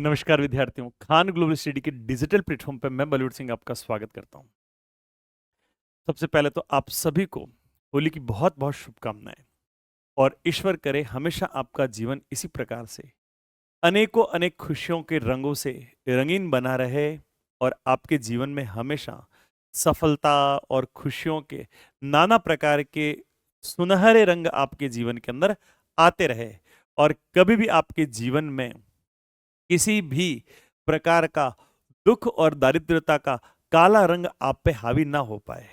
नमस्कार विद्यार्थियों, Khan global study के डिजिटल प्लेटफॉर्म पर मैं बलवीर सिंह आपका स्वागत करता हूं। सबसे पहले तो आप सभी को होली की बहुत बहुत शुभकामनाएं और ईश्वर करे हमेशा आपका जीवन इसी प्रकार से अनेकों अनेक खुशियों के रंगों से रंगीन बना रहे और आपके जीवन में हमेशा सफलता और खुशियों के नाना प्रकार के सुनहरे रंग आपके जीवन के अंदर आते रहे और कभी भी आपके जीवन में किसी भी प्रकार का दुख और दारिद्र्यता का काला रंग आप पे हावी ना हो पाए।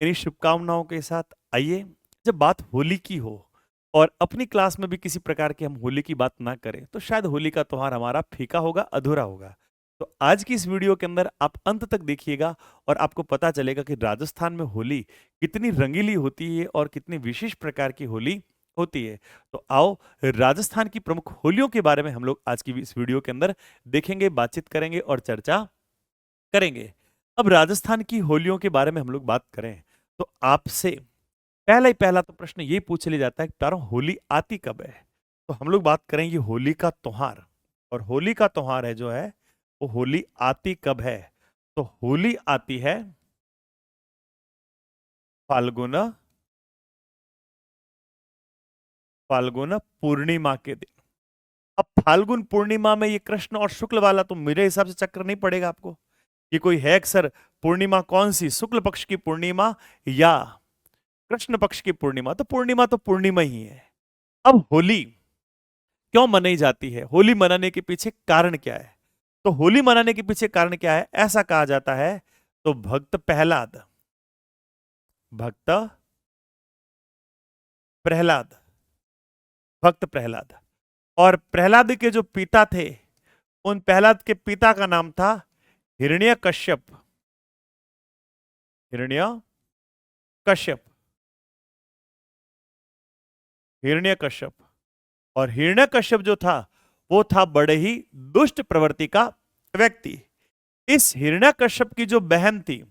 इन्हीं शुभकामनाओं के साथ आइए, जब बात होली की हो और अपनी क्लास में भी किसी प्रकार की हम होली की बात ना करें तो शायद होली का त्योहार हमारा फीका होगा, अधूरा होगा। तो आज की इस वीडियो के अंदर आप अंत तक देखिएगा और आपको पता चलेगा कि राजस्थान में होली कितनी रंगीली होती है और कितनी विशेष प्रकार की होली होती है। तो आओ, राजस्थान की प्रमुख होलियों के बारे में हम लोग आज की इस वीडियो के अंदर देखेंगे, बातचीत करेंगे और चर्चा करेंगे। अब राजस्थान की होलियों के बारे में हम लोग बात करें तो आपसे पहला तो प्रश्न ये पूछ लिया जाता है कि तारो होली आती कब है। तो हम लोग बात करेंगे होली का त्योहार, और होली का त्योहार है जो है वो होली आती कब है। तो होली आती है फाल्गुन फाल्गुन पूर्णिमा के दिन। अब फाल्गुन पूर्णिमा में ये कृष्ण और शुक्ल वाला तो मेरे हिसाब से चक्र नहीं पड़ेगा आपको। ये कोई है सर पूर्णिमा कौन सी, शुक्ल पक्ष की पूर्णिमा या कृष्ण पक्ष की पूर्णिमा? तो पूर्णिमा ही है। अब होली क्यों मनाई जाती है, होली मनाने के पीछे कारण क्या है? तो होली मनाने के पीछे कारण क्या है, ऐसा कहा जाता है तो भक्त प्रहलाद भक्त प्रहलाद और प्रहलाद के जो पिता थे, उन प्रहलाद के पिता का नाम था हिरण्यकश्यप। हिरण्यकश्यप हिरण्यकश्यप और हिरण्यकश्यप जो था वो था बड़े ही दुष्ट प्रवृत्ति का व्यक्ति। इस हिरण्यकश्यप की जो बहन थी,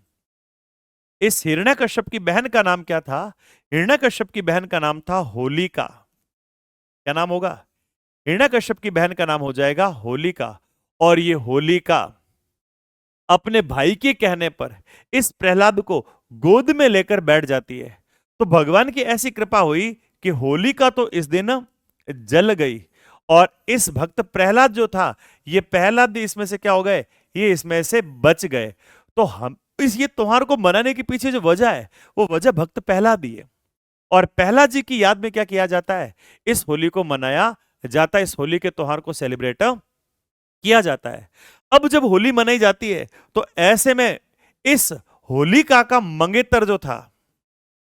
इस हिरण्यकश्यप की बहन का नाम क्या था? हिरण्यकश्यप की बहन का नाम था होलिका। क्या नाम होगा? हिरण्यकश्यप की बहन का नाम हो जाएगा होलिका। और ये होलिका अपने भाई के कहने पर इस प्रहलाद को गोद में लेकर बैठ जाती है। तो भगवान की ऐसी कृपा हुई कि होलिका तो इस दिन जल गई और इस भक्त प्रहलाद जो था, ये प्रहलाद इसमें से क्या हो गए, ये इसमें से बच गए। तो हम इस ये त्योहार को मनाने के पीछे जो वजह है वो वजह भक्त प्रहलाद ही है। और प्रहलाद जी की याद में क्या किया जाता है, इस होली को मनाया जाता है, इस होली के त्योहार को सेलिब्रेट किया जाता है। अब जब होली मनाई जाती है तो ऐसे में इस होलिका का मंगेतर जो था,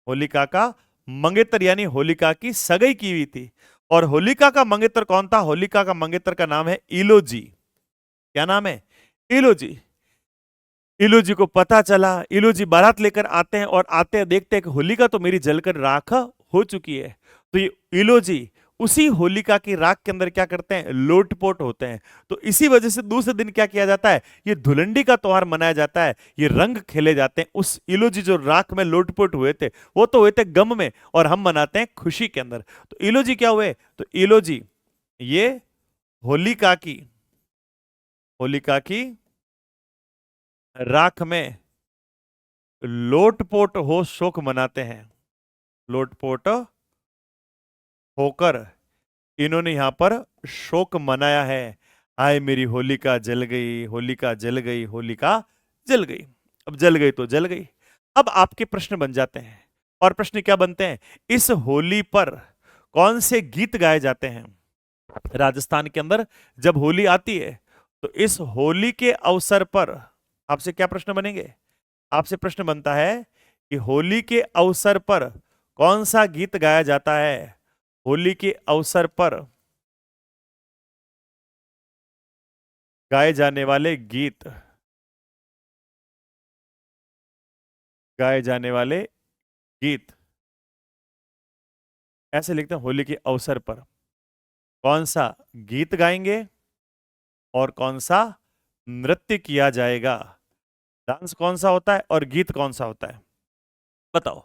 होलिका का मंगेतर यानी होलिका की सगाई की हुई थी। और होलिका का मंगेतर कौन था? होलिका का मंगेतर का नाम है इलोजी। क्या नाम है? इलोजी। इलोजी को पता चला, इलोजी बारात लेकर आते हैं और आते हैं देखते हैं कि होलिका तो मेरी जलकर राख हो चुकी है। तो ये इलोजी उसी होलिका की राख के अंदर क्या करते हैं, लोटपोट होते हैं। तो इसी वजह से दूसरे दिन क्या किया जाता है, ये धुलंडी का त्योहार मनाया जाता है, ये रंग खेले जाते हैं। उस इलोजी जो राख में लोटपोट हुए थे वो तो हुए थे गम में, और हम मनाते हैं खुशी के अंदर। तो इलोजी क्या हुए, तो इलोजी ये होलिका की राख में लोटपोट हो शोक मनाते हैं। लोटपोट होकर इन्होंने यहां पर शोक मनाया है। आए मेरी होलिका जल गई, होलिका जल गई, होलिका जल गई। अब जल गई तो जल गई। अब आपके प्रश्न बन जाते हैं, और प्रश्न क्या बनते हैं, इस होली पर कौन से गीत गाए जाते हैं? राजस्थान के अंदर जब होली आती है तो इस होली के अवसर पर आपसे क्या प्रश्न बनेंगे? आपसे प्रश्न बनता है कि होली के अवसर पर कौन सा गीत गाया जाता है? होली के अवसर पर गाए जाने वाले गीत, गाए जाने वाले गीत ऐसे लिखते हैं, होली के अवसर पर कौन सा गीत गाएंगे और कौन सा नृत्य किया जाएगा। डांस कौन सा होता है और गीत कौन सा होता है, बताओ।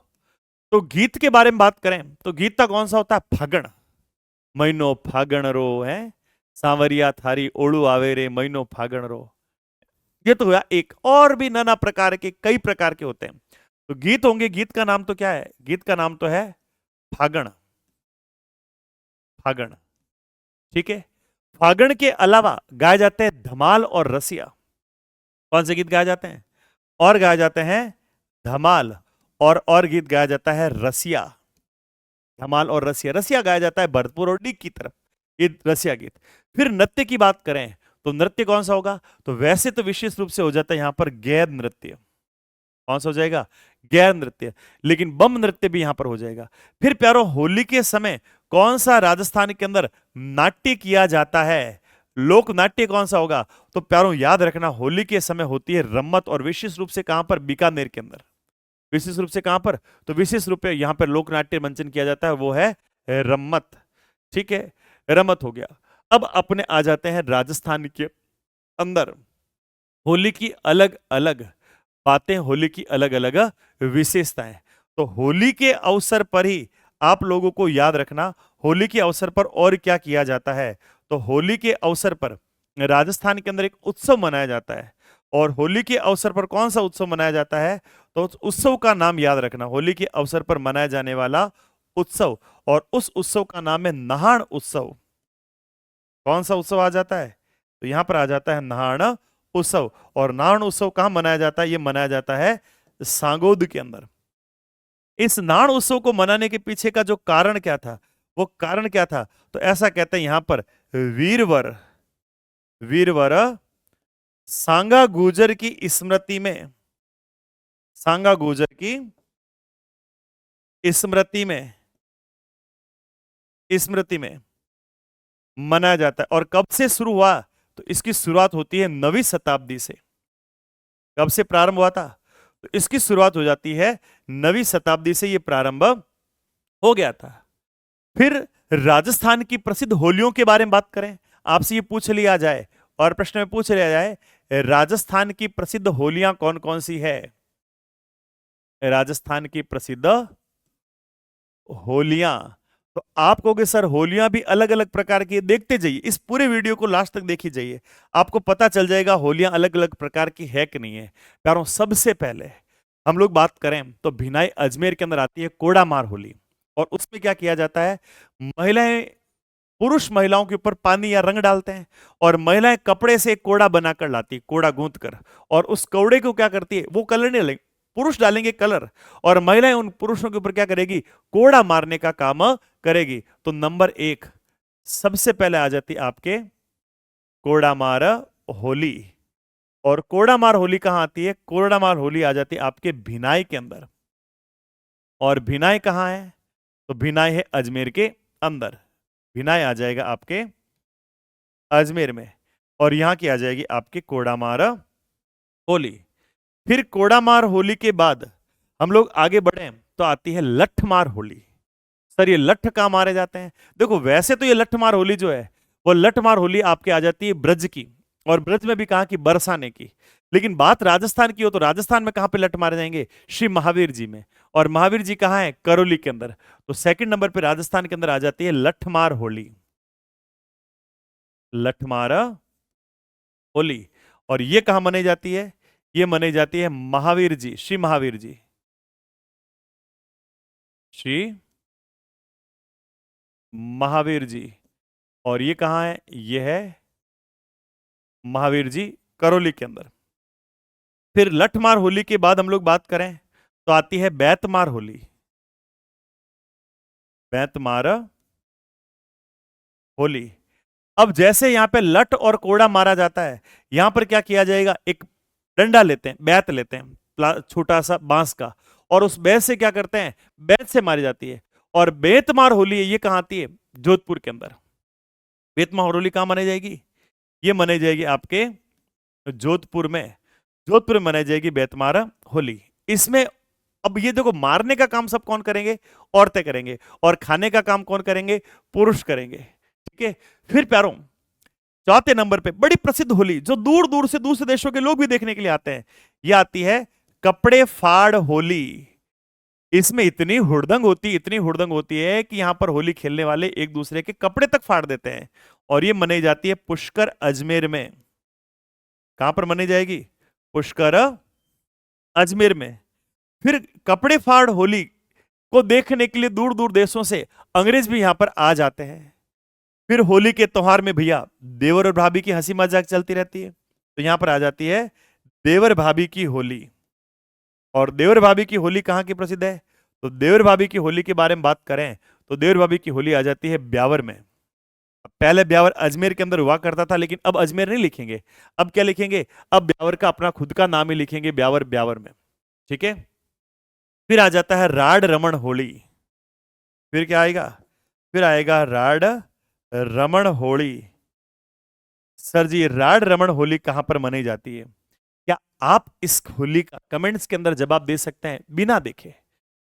तो गीत के बारे में बात करें तो गीत का कौन सा होता है? फागण महीनो फागण रो है, सांवरिया थारी ओळू आवे रे महीनो फागण रो। ये तो हुआ एक, और भी नाना प्रकार के, कई प्रकार के होते हैं। तो गीत होंगे, गीत का नाम तो क्या है? गीत का नाम तो है फागण। फागण, ठीक है। फागण के अलावा गाए जाते हैं धमाल और रसिया। कौन से गीत गाए जाते हैं? और गाए जाते हैं धमाल, और गीत गाया जाता है रसिया। धमाल और रसिया, रसिया गाया जाता है भरतपुर और डीग की तरफ, ये रसिया गीत। फिर नृत्य की बात करें तो नृत्य कौन सा होगा? तो वैसे तो विशेष रूप से हो जाता है यहां पर गैर नृत्य। कौन सा हो जाएगा? गैर नृत्य। लेकिन बम नृत्य भी यहां पर हो जाएगा। फिर प्यारो, होली के समय कौन सा राजस्थान के अंदर नाट्य किया जाता है? लोक नाट्य कौन सा होगा? तो प्यारो याद रखना, होली के समय होती है रम्मत, और विशेष रूप से कहां पर? बीकानेर के अंदर। विशेष रूप से कहां पर? तो विशेष रूप से यहां पर लोक नाट्य मंचन किया जाता है, वो है रम्मत। ठीक है, रमत हो गया। अब अपने आ जाते हैं राजस्थान के अंदर होली की अलग अलग बातें, होली की अलग अलग विशेषताएं। तो होली के अवसर पर ही आप लोगों को याद रखना, होली के अवसर पर और क्या किया जाता है? तो होली के अवसर पर राजस्थान के अंदर एक उत्सव मनाया जाता है। और होली के अवसर पर कौन सा उत्सव मनाया जाता है? तो उस उत्सव का नाम याद रखना, होली के अवसर पर मनाया जाने वाला उत्सव, और उस उत्सव का नाम है नहाण उत्सव। कौन सा उत्सव आ जाता है? तो यहां पर आ जाता है नहाण उत्सव। और नहाण उत्सव कहां मनाया जाता है? यह मनाया जाता है सांगोद के अंदर। इस नाण उत्सव को मनाने के पीछे का जो कारण क्या था, वो कारण क्या था? तो ऐसा कहते हैं यहां पर, वीरवर वीरवर सांगा गुजर की स्मृति में, सांगा गुजर की स्मृति में, स्मृति में मनाया जाता है। और कब से शुरू हुआ? तो इसकी शुरुआत होती है 9वीं शताब्दी से। कब से प्रारंभ हुआ था? तो इसकी शुरुआत हो जाती है 9वीं शताब्दी से, यह प्रारंभ हो गया था। फिर राजस्थान की प्रसिद्ध होलियों के बारे में बात करें, आपसे ये पूछ लिया जाए और प्रश्न में पूछ लिया जाए, राजस्थान की प्रसिद्ध होलियां कौन कौन सी है? राजस्थान की प्रसिद्ध होलियां, तो आप कहोगे सर होलियां भी अलग अलग प्रकार की, देखते जाइए, इस पूरे वीडियो को लास्ट तक देखी जाइए, आपको पता चल जाएगा होलियां अलग अलग प्रकार की है कि नहीं है। प्यारों, सबसे पहले हम लोग बात करें तो भिनाई अजमेर के अंदर आती है कोड़ामार होली। और उसमें क्या किया जाता है? महिलाएं, पुरुष महिलाओं के ऊपर पानी या रंग डालते हैं, और महिलाएं कपड़े से एक कोड़ा बनाकर लाती, कोड़ा गूंथ कर, और उस कौड़े को क्या करती है? वो कलर नहीं डालेंगे, पुरुष डालेंगे कलर, और महिलाएं उन पुरुषों के ऊपर क्या करेगी? कोड़ा मारने का काम करेगी। तो नंबर 1 सबसे पहले आ जाती आपके कोड़ामार होली। और कोड़ामार होली कहां आती है? कोड़ामार होली आ जाती है आपके भिनाई के अंदर। और भिनाई कहां है? तो भिनाई है अजमेर के अंदर। भिनाई आ जाएगा आपके अजमेर में, और यहां की आ जाएगी आपके कोड़ामार होली। फिर कोड़ामार होली के बाद हम लोग आगे बढ़े तो आती है लठमार होली। सर ये लठ कहां मारे जाते हैं? देखो, वैसे तो ये लठमार होली जो है, वो लठमार होली आपके आ जाती है ब्रज की, और ब्रज में भी कहा कि बरसाने की। लेकिन बात राजस्थान की हो तो राजस्थान में कहां पे लठ मारे जाएंगे? श्री महावीर जी में। और महावीर जी कहां है? करौली के अंदर। तो सेकंड नंबर पे राजस्थान के अंदर आ जाती है लठमार होली। लठमार होली। और ये कहां मनाई जाती है? ये मनाई जाती है महावीर जी, श्री महावीर जी, श्री महावीर जी। और ये कहां है? ये है महावीर जी करौली के अंदर। फिर लठमार होली के बाद हम लोग बात करें तो आती है बैतमार होली। बैतमार होली। अब जैसे यहां पे लठ और कोड़ा मारा जाता है, यहां पर क्या किया जाएगा? एक डंडा लेते हैं, बैत लेते हैं, छोटा सा बांस का, और उस बैत से क्या करते हैं? बैत से मारी जाती है। और बेतमार होली है, ये कहां आती है? जोधपुर के अंदर। बेतमार होली कहां मनाई जाएगी? ये मनाई जाएगी आपके जोधपुर में। जोधपुर में मनाई जाएगी बेतमार होली। इसमें अब ये देखो, मारने का काम सब कौन करेंगे? औरतें करेंगे। और खाने का काम कौन करेंगे? पुरुष करेंगे। ठीक है। फिर प्यारों, चौथे नंबर पे बड़ी प्रसिद्ध होली, जो दूर दूर से दूसरे देशों के लोग भी देखने के लिए आते हैं, ये आती है कपड़े फाड़ होली। इसमें इतनी हुड़दंग होती है कि यहां पर होली खेलने वाले एक दूसरे के कपड़े तक फाड़ देते हैं। और ये मनाई जाती है पुष्कर अजमेर में। कहां पर मनाई जाएगी? पुष्कर अजमेर में। फिर कपड़े फाड़ होली को देखने के लिए दूर दूर देशों से अंग्रेज भी यहां पर आ जाते हैं। फिर होली के त्योहार में भैया देवर और भाभी की हंसी मजाक चलती रहती है, तो यहां पर आ जाती है देवर भाभी की होली। और देवर भाभी की होली कहां की प्रसिद्ध है? तो देवर भाभी की होली के बारे में बात करें तो देवर भाभी की होली आ जाती है ब्यावर में। पहले ब्यावर अजमेर के अंदर हुआ करता था, लेकिन अब अजमेर नहीं लिखेंगे। अब क्या लिखेंगे? अब ब्यावर का अपना खुद का नाम ही लिखेंगे, ब्यावर ब्यावर में। ठीक है। फिर आ जाता है राड रमण होली। फिर क्या आएगा? फिर आएगा राड रमण होली। सर जी, राड रमण होली कहां पर मनाई जाती है? क्या आप इस होली का कमेंट्स के अंदर जवाब दे सकते हैं बिना देखे?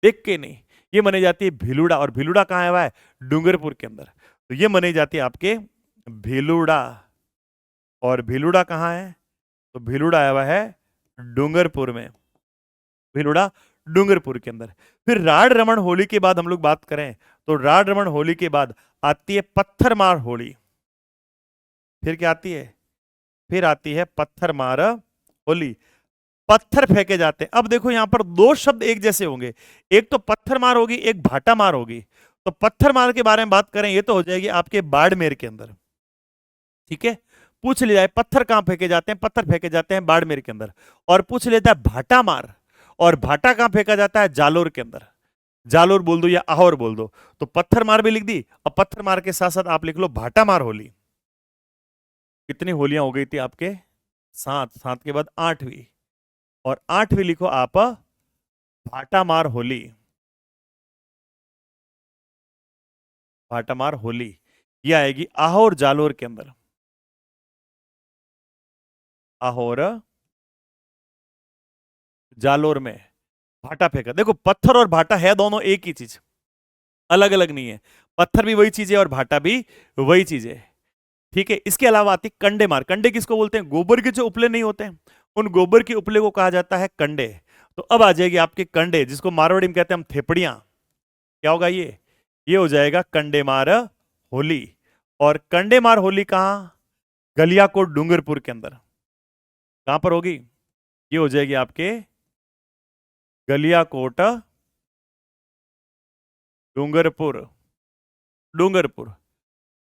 देख के नहीं। ये मनाई जाती है भीलुड़ा। और भीलुड़ा कहां आया हुआ है? डूंगरपुर के अंदर। तो ये मनाई जाती है आपके भीलुड़ा। और भीलुड़ा कहां है? तो भीलुड़ा आया हुआ है डूंगरपुर में। भीलुड़ा डूंगरपुर के अंदर। फिर राड रमण होली के बाद हम लोग बात करें तो राड रमण होली के बाद आती है पत्थर मार होली। फिर क्या आती है? फिर आती है पत्थर मार होली। पत्थर फेंके जाते हैं। अब देखो यहां पर दो शब्द एक जैसे होंगे, एक तो पत्थर मार होगी, एक भाटा मार होगी। तो पत्थर मार के बारे में बात करें, ये तो हो जाएगी आपके बाड़मेर के अंदर। ठीक है। पूछ लिया जाए पत्थर कहां फेंके जाते हैं? पत्थर फेंके जाते हैं बाड़मेर के अंदर। और पूछ लेता है भाटा मार, और भाटा कहां फेंका जाता है? जालोर के अंदर। जालोर बोल दो या आहोर बोल दो। तो पत्थर मार भी लिख दी, और पत्थर मार के साथ साथ आप लिख लो भाटा मार होली। कितनी होलियां हो गई थी आपके? 7। 7 के बाद 8वीं। और 8वीं लिखो आप भाटा मार होली। भाटा मार होली ये आएगी आहोर जालोर के अंदर। आहोर जालोर में भाटा फेंका। देखो पत्थर और भाटा है दोनों एक ही चीज, अलग अलग नहीं है। पत्थर भी वही चीज है और भाटा भी वही चीज है। ठीक है। इसके अलावा आती कंडे मार। कंडे किसको बोलते हैं? गोबर के जो उपले नहीं होते हैं, उन गोबर के उपले को कहा जाता है कंडे। तो अब आ जाएगी आपके कंडे, जिसको मारवाड़ी में कहते हैं हम थेपड़ियां। क्या होगा ये हो जाएगा कंडे मार होली। और कंडे मार होली कहां? गलियाकोट डूंगरपुर के अंदर। कहां पर होगी? ये हो जाएगी आपके गलियाकोट डूंगरपुर। डूंगरपुर।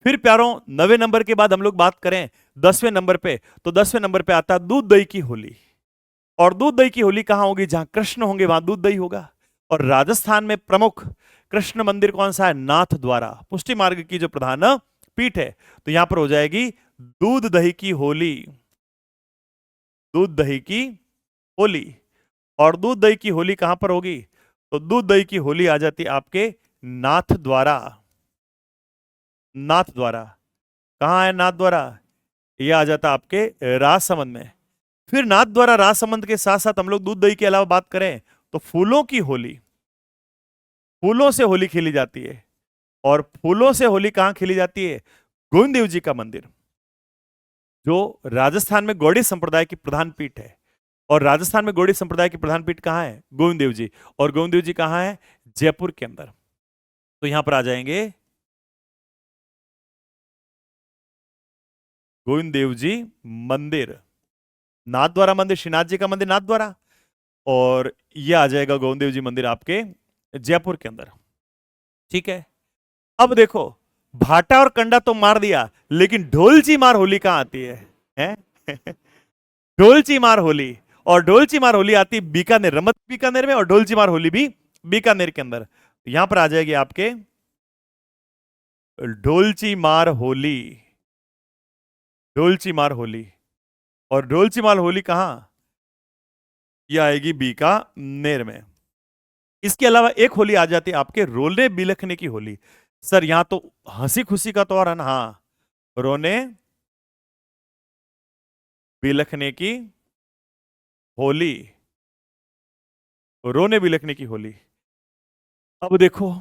फिर प्यारों 9वें नंबर के बाद हम लोग बात करें 10वें नंबर पे, तो 10वें नंबर पे आता है दूध दही की होली। और दूध दही की होली कहां होगी? जहां कृष्ण होंगे वहां दूध दही होगा। और राजस्थान में प्रमुख कृष्ण मंदिर कौन सा है? नाथ द्वारा, पुष्टि मार्ग की जो प्रधान पीठ है। तो यहां पर हो जाएगी दूध दही की होली। दूध दही की होली। और दूध दही की होली कहां पर होगी? तो दूध दही की होली आ जाती है आपके नाथ द्वारा। नाथ द्वारा कहां है? नाथ द्वारा ये आ जाता आपके राजसमंद में। फिर नाथ द्वारा राजसमंद के साथ साथ हम लोग दूध दही के अलावा बात करें तो फूलों की होली। फूलों से होली खेली जाती है। और फूलों से होली कहां खेली जाती है? गोविंद देव जी का मंदिर, जो राजस्थान में गौड़ी संप्रदाय की प्रधान पीठ है। और राजस्थान में गौड़ी संप्रदाय की प्रधान पीठ कहां है? गोविंद देव जी। और गोविंद देव जी कहां है? जयपुर के अंदर। तो यहां पर आ जाएंगे गोविंद देव जी मंदिर। नाथ द्वारा मंदिर श्रीनाथ जी का मंदिर नाथ द्वारा। और यह आ जाएगा गोविंद देव जी मंदिर आपके जयपुर के अंदर। ठीक है। अब देखो भाटा और कंडा तो मार दिया, लेकिन ढोलची मार होली कहां आती है? ढोलची मार होली। और ढोलची मार होली आती बीकानेर, रमत बीकानेर में, और ढोलची मार होली भी बीकानेर के अंदर। यहां पर आ जाएगी आपके ढोलची मार होली। ढोलची मार होली। और ढोलची मार होली कहां? यह आएगी बीकानेर में। इसके अलावा एक होली आ जाती है आपके रोने बिलखने की होली। सर यहां तो हंसी खुशी का तौर है ना? हाँ, रोने बिलखने की होली। रोने बिलखने की होली। अब देखो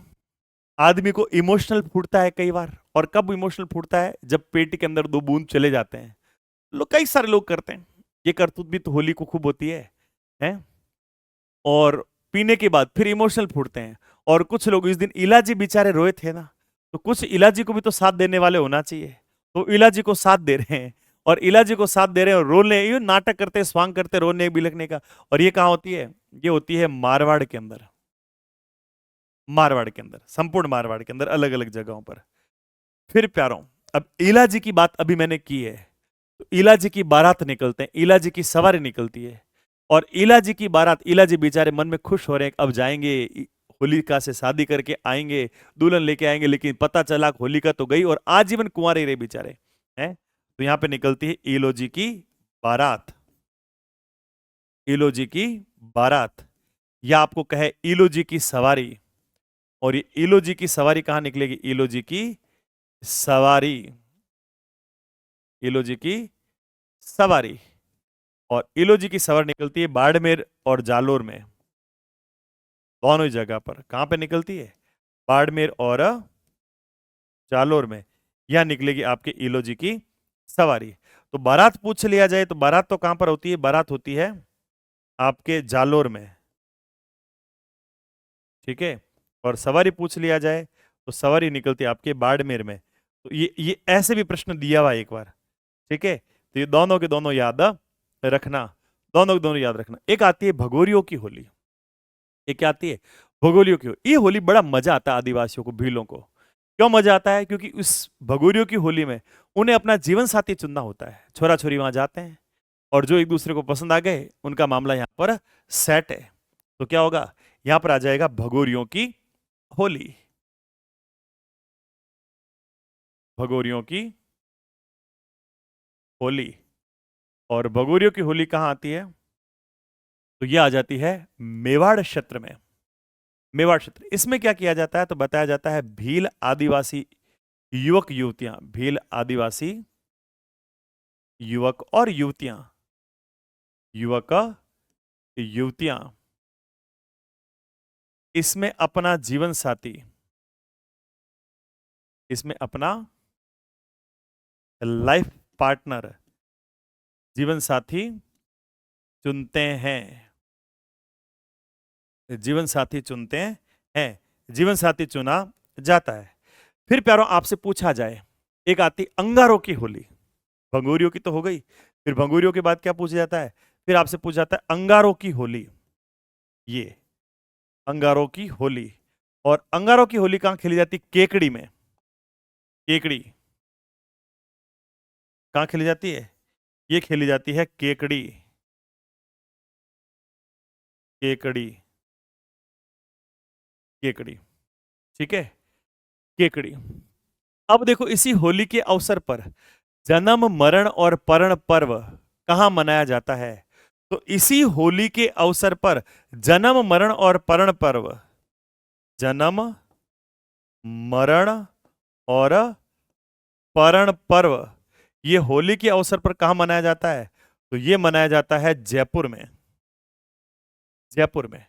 आदमी को इमोशनल फूटता है कई बार। और कब इमोशनल फूटता है? जब पेट के अंदर दो बूंद चले जाते हैं। कई सारे लोग करते हैं ये करतूत भी, तो होली को खूब होती है। और पीने के बाद फिर इमोशनल फूटते हैं। और कुछ लोग, इस दिन ईला जी बेचारे रोए थे ना, तो कुछ ईला जी को भी तो साथ देने वाले होना चाहिए, तो ईला जी को साथ दे रहे हैं, और ईला जी को साथ दे रहे हैं और रोने, ये नाटक करते, स्वांग करते, रोने बिलखने का। और ये कहां होती है? ये होती है मारवाड़ के अंदर, मारवाड़ के अंदर, संपूर्ण मारवाड़ के अंदर अलग अलग जगहों पर। फिर प्यारों, अब ईला जी की बात अभी मैंने की है, तो ईला जी की बारात निकलते हैं, ईला जी की सवारी निकलती है, और ईला जी की बारात, ईला जी बेचारे मन में खुश हो रहे हैं, अब जाएंगे होलिका से शादी करके आएंगे, दुल्हन लेके आएंगे, लेकिन पता चला होलिका तो गई और आजीवन कुंवारे रहे बेचारे हैं। तो यहां पे निकलती है ईलो जी की बारात, ईलो जी की बारात, या आपको कहे ईलो जी की सवारी। और ये ईलो जी की सवारी कहां निकलेगी? ईलो जी की सवारी, ईलो जी की सवारी। और ईलो जी की सवारी निकलती है बाड़मेर और जालोर में, दोनों ही जगह पर। कहां पे निकलती है? बाड़मेर और जालोर में। यहां निकलेगी आपके ईलो जी की सवारी। तो बारात पूछ लिया जाए तो बारात तो कहां पर होती है? बारात होती है आपके जालोर में, ठीक है। और सवारी पूछ लिया जाए तो सवारी निकलती है आपके बाड़मेर में। तो ये ऐसे भी प्रश्न दिया हुआ है एक बार, ठीक है। तो ये दोनों के दोनों याद रखना, दोनों के दोनों याद रखना। एक आती है भगोरियों की होली, एक क्या आती है? भगोरियों की होली। ये होली बड़ा मजा आता है आदिवासियों को, भीलों को। क्यों मजा आता है? क्योंकि उस भगोरियों की होली में उन्हें अपना जीवन साथी चुनना होता है। छोरा छोरी वहां जाते हैं और जो एक दूसरे को पसंद आ गए उनका मामला यहां पर सेट है। तो क्या होगा? यहां पर आ जाएगा भगोरियों की होली, भगोरियों की होली। और भगोरियों की होली कहां आती है? तो यह आ जाती है मेवाड़ क्षेत्र में, मेवाड़ क्षेत्र। इसमें क्या किया जाता है? तो बताया जाता है भील आदिवासी युवक युवतियां, भील आदिवासी युवक और युवतियां, युवक युवतियां इसमें अपना जीवन साथी, इसमें अपना लाइफ पार्टनर, जीवन साथी चुनते हैं, जीवन साथी चुनते हैं, जीवन साथी चुना जाता है। फिर प्यारों आपसे पूछा जाए, एक आती अंगारों की होली, भंगूरियों की तो हो गई, फिर भंगूरियों के बाद क्या पूछा जाता है? फिर आपसे पूछा जाता है अंगारों की होली। ये अंगारों की होली। और अंगारों की होली कहां खेली जाती? केकड़ी में। केकड़ी कहां खेली जाती है? ये खेली जाती है केकड़ी, केकड़ी, केकड़ी, ठीक है, केकड़ी। अब देखो इसी होली के अवसर पर जन्म मरण और परण पर्व कहां मनाया जाता है? तो इसी होली के अवसर पर जन्म मरण और परण पर्व, जन्म मरण और परण पर्व, ये होली के अवसर पर कहां मनाया जाता है? तो ये मनाया जाता है जयपुर में, जयपुर में।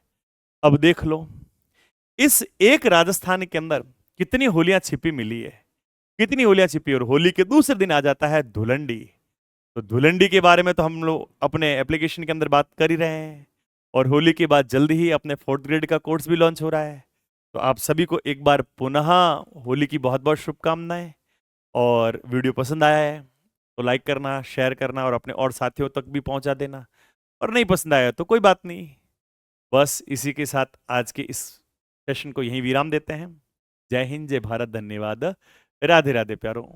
अब देख लो इस एक राजस्थान के अंदर कितनी होलियां छिपी मिली है, कितनी होलियां छिपी। और होली के दूसरे दिन आ जाता है धुलंडी। तो धुलंडी के बारे में तो हम लोग अपने एप्लीकेशन के अंदर बात कर ही रहे हैं, और होली के बाद जल्दी ही अपने 4th ग्रेड का कोर्स भी लॉन्च हो रहा है। तो आप सभी को एक बार पुनः होली की बहुत बहुत शुभकामनाएं। और वीडियो पसंद आया है तो लाइक करना, शेयर करना और अपने और साथियों तक भी पहुंचा देना। और नहीं पसंद आया तो कोई बात नहीं, बस इसी के साथ आज के इस सेशन को यहीं विराम देते हैं। जय हिंद, जय भारत, धन्यवाद, राधे राधे प्यारों।